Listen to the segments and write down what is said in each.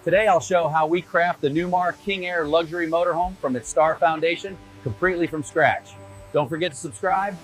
Today I'll show how we craft the Newmar King Aire luxury motorhome from its star foundation, completely from scratch. Don't forget to subscribe.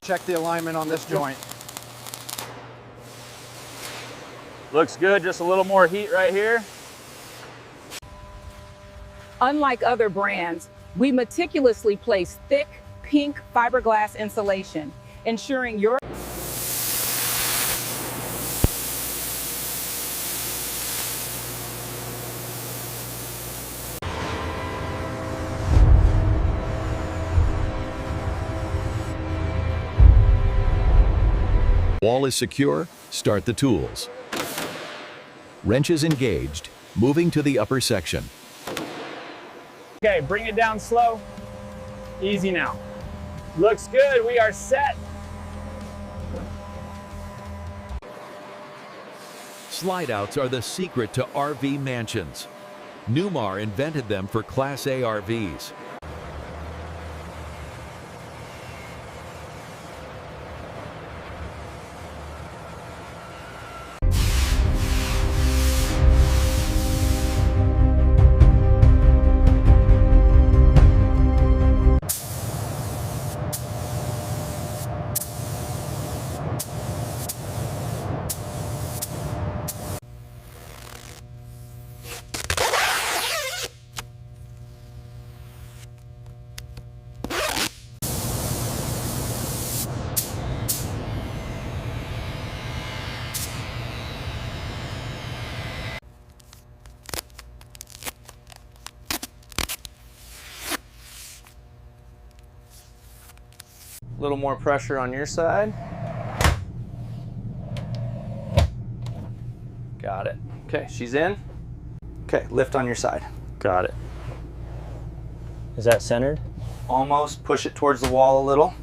Check the alignment on this joint. Looks good, just a little more heat right here. Unlike other brands, we meticulously place thick, pink fiberglass insulation, ensuring your Wall is secure, start the tools. Wrenches engaged, moving to the upper section. Okay, bring it down slow. Easy now. Looks good, we are set. Slide outs are the secret to RV mansions. Newmar invented them for Class A RVs. A little more pressure on your side. Got it. Okay, she's in. Okay, lift on your side. Got it. Is that centered? Almost. Push it towards the wall a little.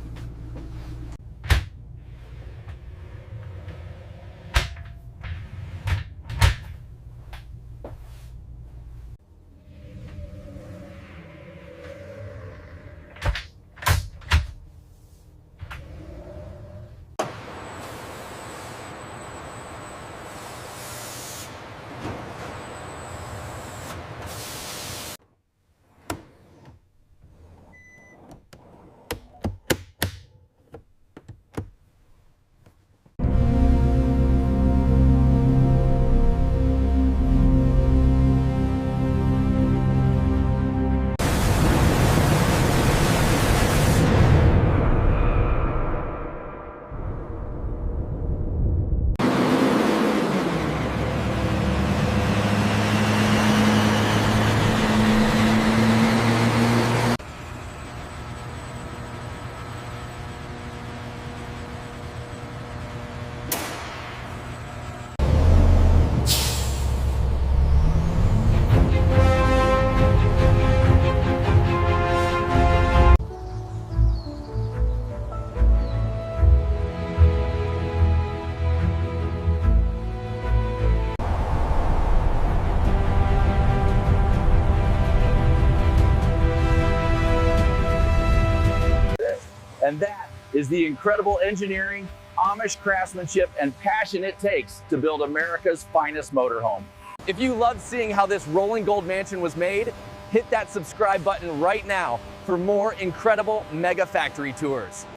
And that is the incredible engineering, Amish craftsmanship, and passion it takes to build America's finest motorhome. If you loved seeing how this rolling gold mansion was made, hit that subscribe button right now for more incredible mega factory tours.